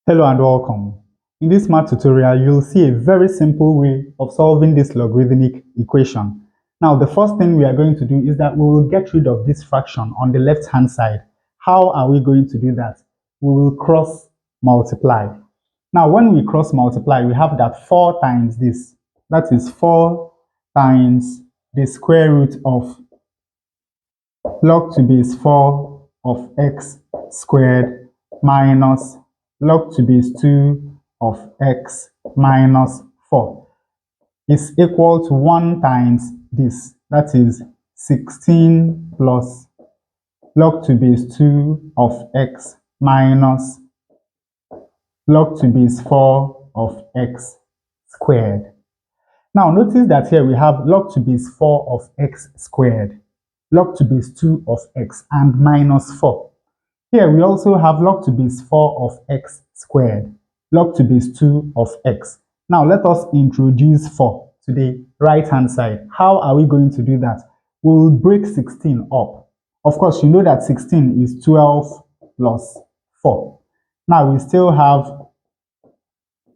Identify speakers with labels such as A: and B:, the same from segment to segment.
A: Hello and welcome. In this math tutorial, you'll see a very simple way of solving this logarithmic equation. Now, the first thing we are going to do is that we will get rid of this fraction on the left-hand side. How are we going to do that? We will cross multiply. Now, when we cross multiply, we have that 4 times this. That is 4 times the square root of log to base 4 of x squared minus log to base 2 of x minus 4 is equal to 1 times this. That is 16 plus log to base 2 of x minus log to base 4 of x squared. Now notice that here we have log to base 4 of x squared, log to base 2 of x, and minus 4. Here we also have log to base 4 of x squared, log to base 2 of x. Now let us introduce 4 to the right hand side. How are we going to do that? We will break 16 up. Of course, you know that 16 is 12 plus 4. Now we still have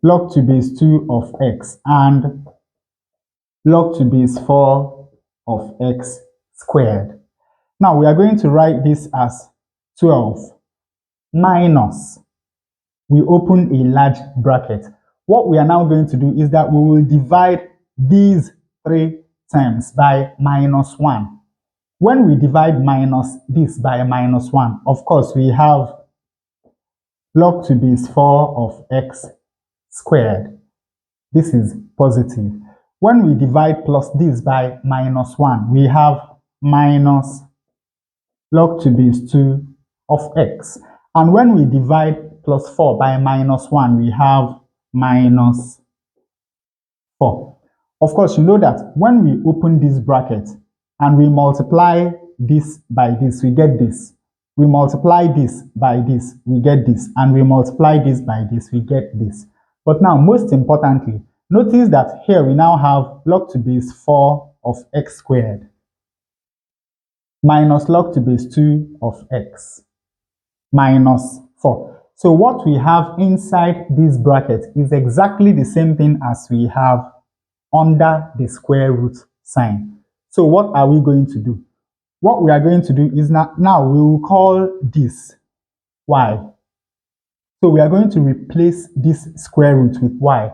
A: log to base 2 of x and log to base 4 of x squared. Now we are going to write this as 12 minus, we open a large bracket. What we are now going to do is that we will divide these 3 terms by minus 1. When we divide minus this by minus 1, of course we have log to base 4 of x squared. This is positive. When we divide plus this by minus 1, we have minus log to base 2 of x. And when we divide plus 4 by minus 1, we have minus 4. Of course, you know that when we open this bracket and we multiply this by this, we get this. We multiply this by this, we get this. And we multiply this by this, we get this. But now, most importantly, notice that here we now have log to base 4 of x squared minus log to base 2 of x minus 4. So what we have inside this bracket is exactly the same thing as we have under the square root sign. So what are we going to do? What we are going to do is now we will call this y. So we are going to replace this square root with y.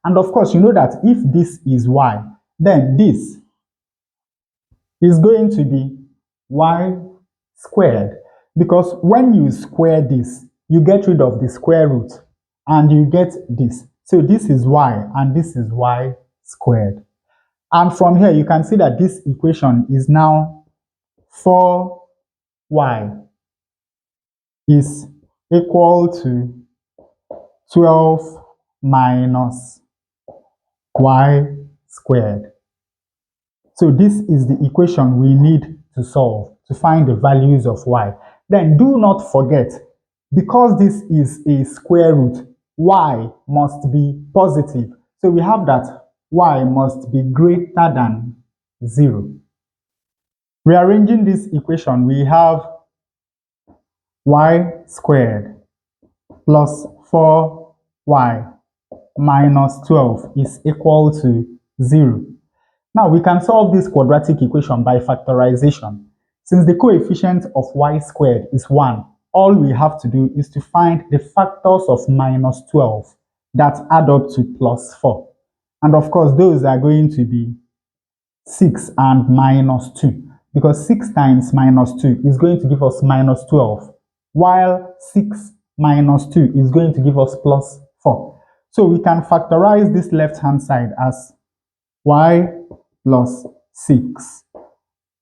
A: And of course, you know that if this is y, then this is going to be y squared. Because when you square this, you get rid of the square root and you get this. So this is y and this is y squared. And from here, you can see that this equation is now 4y is equal to 12 minus y squared. So this is the equation we need to solve to find the values of y. Then do not forget, because this is a square root, y must be positive. So we have that y must be greater than 0. Rearranging this equation, we have y squared plus 4y minus 12 is equal to 0. Now we can solve this quadratic equation by factorization. Since the coefficient of y squared is 1, all we have to do is to find the factors of minus 12 that add up to plus 4. And of course, those are going to be 6 and minus 2. Because 6 times minus 2 is going to give us minus 12, while 6 minus 2 is going to give us plus 4. So we can factorize this left-hand side as y plus 6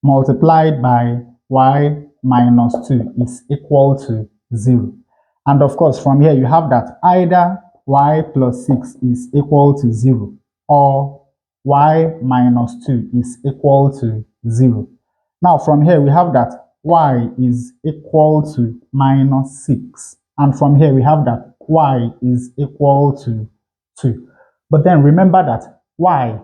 A: multiplied by y minus 2 is equal to 0. And of course, from here you have that either y plus 6 is equal to 0 or y minus 2 is equal to 0. Now from here we have that y is equal to minus 6. And from here we have that y is equal to 2. But then remember that y,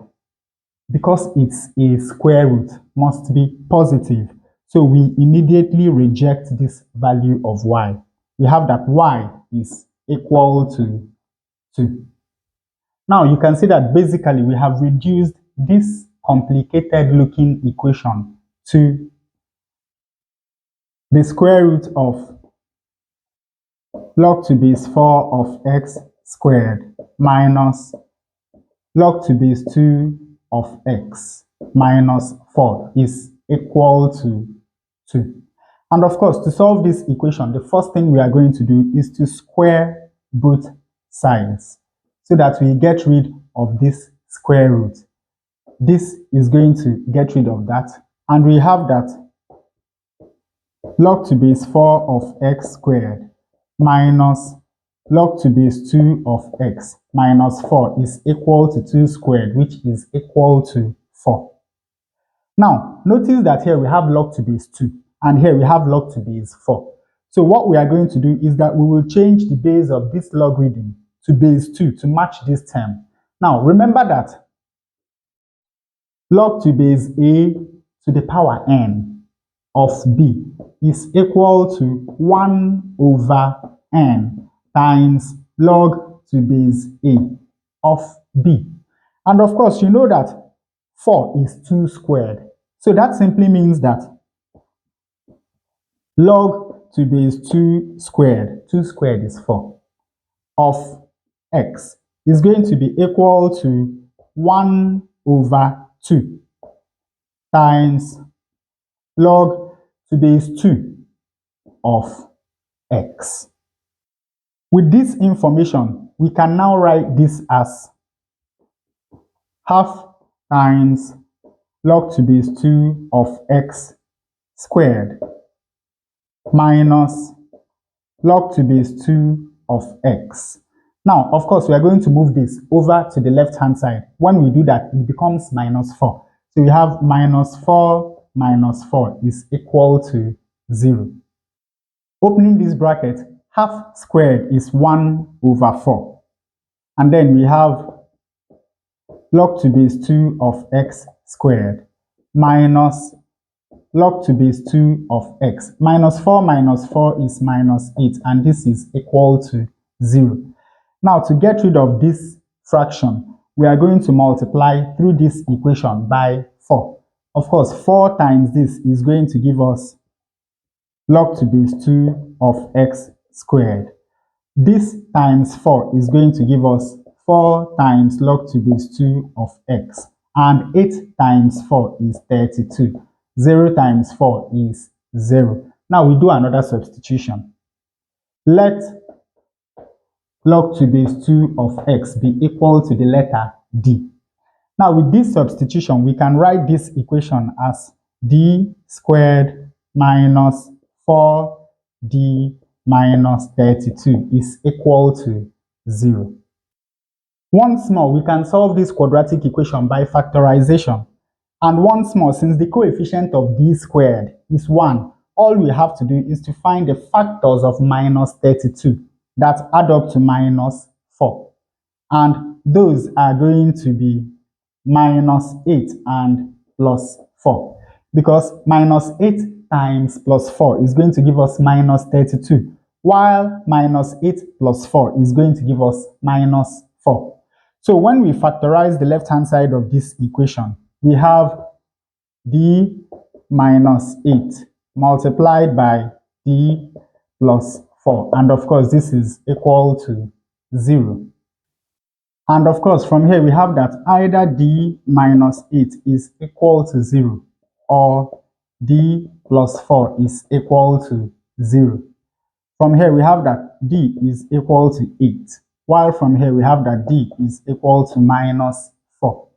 A: because it's a square root, must be positive. So we immediately reject this value of y. We have that y is equal to 2. Now you can see that basically we have reduced this complicated looking equation to the square root of log to base 4 of x squared minus log to base 2 of x minus 4 is equal to 2. And of course, to solve this equation, the first thing we are going to do is to square both sides so that we get rid of this square root. This is going to get rid of that, and we have that log to base 4 of x squared minus log to base 2 of x minus 4 is equal to 2 squared, which is equal to 4. Now, notice that here we have log to base 2, and here we have log to base 4. So what we are going to do is that we will change the base of this logarithm to base 2 to match this term. Now, remember that log to base a to the power n of b is equal to 1 over n times log to base a of b. And of course, you know that 4 is 2 squared. So that simply means that log to base 2 squared is 4, of x is going to be equal to 1 over 2 times log to base 2 of x. With this information, we can now write this as half times log to base 2 of x squared minus log to base 2 of x. Now, of course, we are going to move this over to the left-hand side. When we do that, it becomes minus 4. So we have minus 4 is equal to 0. Opening this bracket, half squared is 1 over 4. And then we have log to base 2 of x squared minus log to base 2 of x. Minus 4 is minus 8, and this is equal to 0. Now, to get rid of this fraction, we are going to multiply through this equation by 4. Of course, 4 times this is going to give us log to base 2 of x squared. This times 4 is going to give us 4 times log to base 2 of x. And 8 times 4 is 32. 0 times 4 is 0. Now we do another substitution. Let log to base 2 of x be equal to the letter d. Now with this substitution, we can write this equation as d squared minus 4d minus 32 is equal to 0. Once more, we can solve this quadratic equation by factorization. And once more, since the coefficient of d squared is 1, all we have to do is to find the factors of minus 32 that add up to minus 4. And those are going to be minus 8 and plus 4. Because minus 8 times plus 4 is going to give us minus 32, while minus 8 plus 4 is going to give us minus 4. So when we factorize the left-hand side of this equation, we have d minus 8 multiplied by d plus 4. And of course, this is equal to 0. And of course, from here, we have that either d minus 8 is equal to 0 or d plus 4 is equal to 0. From here, we have that d is equal to 8, while from here, we have that d is equal to minus 4.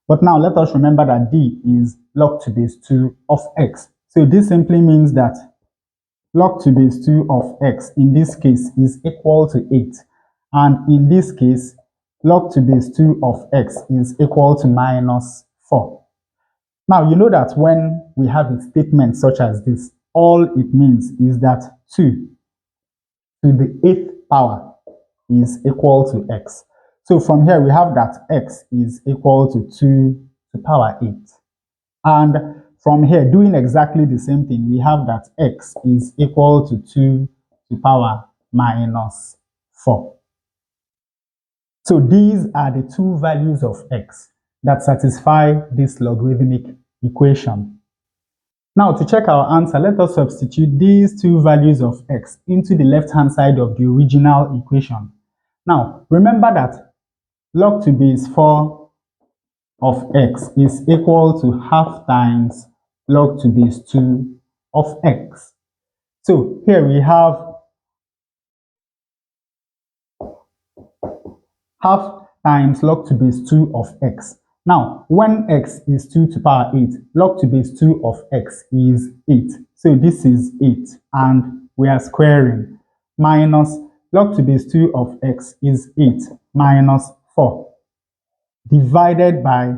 A: But now, let us remember that d is log to base 2 of x. So this simply means that log to base 2 of x in this case is equal to 8. And in this case, log to base 2 of x is equal to minus 4. Now, you know that when we have a statement such as this, all it means is that 2 to the 8th power is equal to x. So from here, we have that x is equal to 2 to power 8. And from here, doing exactly the same thing, we have that x is equal to 2 to power minus 4. So these are the two values of x that satisfy this logarithmic equation. Now, to check our answer, let us substitute these two values of x into the left-hand side of the original equation. Now, remember that log to base 4 of x is equal to half times log to base 2 of x. So here we have half times log to base 2 of x. Now, when x is 2 to the power 8, log to base 2 of x is 8. So this is 8, and we are squaring. Minus log to base 2 of x is 8 minus 4 divided by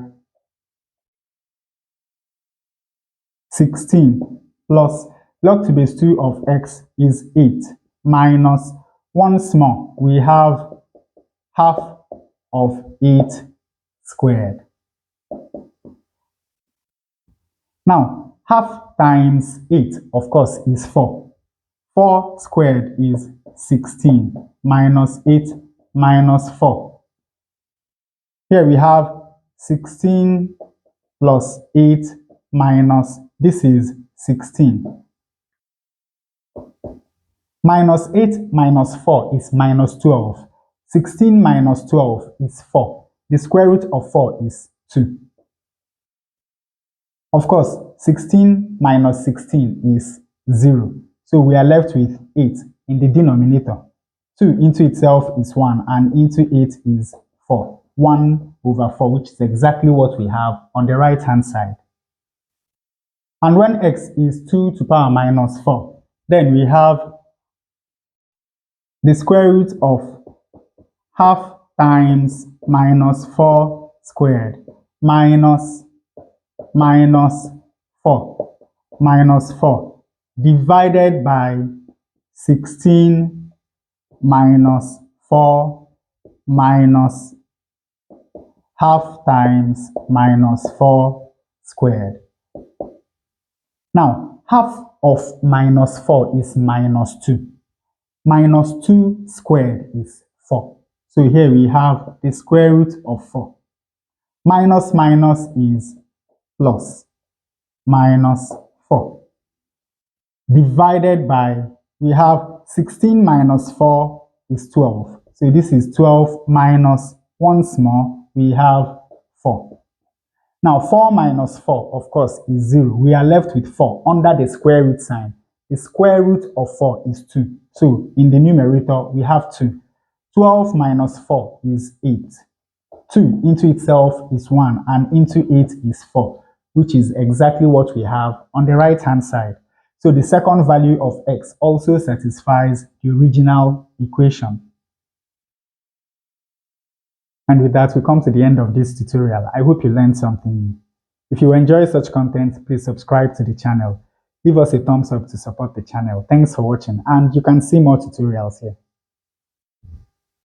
A: 16 plus log to base 2 of x is 8 minus, once more, we have half of 8 squared. Now, half times 8, of course, is 4. 4 squared is 16 minus 8 minus 4. Here we have 16 plus 8 minus, this is 16. Minus 8 minus 4 is minus 12. 16 minus 12 is 4. The square root of 4 is 2. Of course, 16 minus 16 is 0. So we are left with 8 in the denominator. 2 into itself is 1, and into 8 is 4. 1 over 4, which is exactly what we have on the right-hand side. And when x is 2 to the power minus 4, then we have the square root of half times minus 4 squared minus 4 divided by 16 minus 4 minus half times minus 4 squared. Now, half of minus 4 is minus 2. Minus 2 squared is 4. So here we have the square root of 4. Minus minus is plus, minus 4. Divided by, we have 16 minus 4 is 12. So this is 12 minus, once more, we have 4. Now 4 minus 4, of course, is 0. We are left with 4 under the square root sign. The square root of 4 is 2. So in the numerator, we have 2. 12 minus 4 is 8. 2 into itself is 1, and into 8 is 4, which is exactly what we have on the right-hand side. So the second value of x also satisfies the original equation. And with that, we come to the end of this tutorial. I hope you learned something new. If you enjoy such content, please subscribe to the channel. Give us a thumbs up to support the channel. Thanks for watching, and you can see more tutorials here.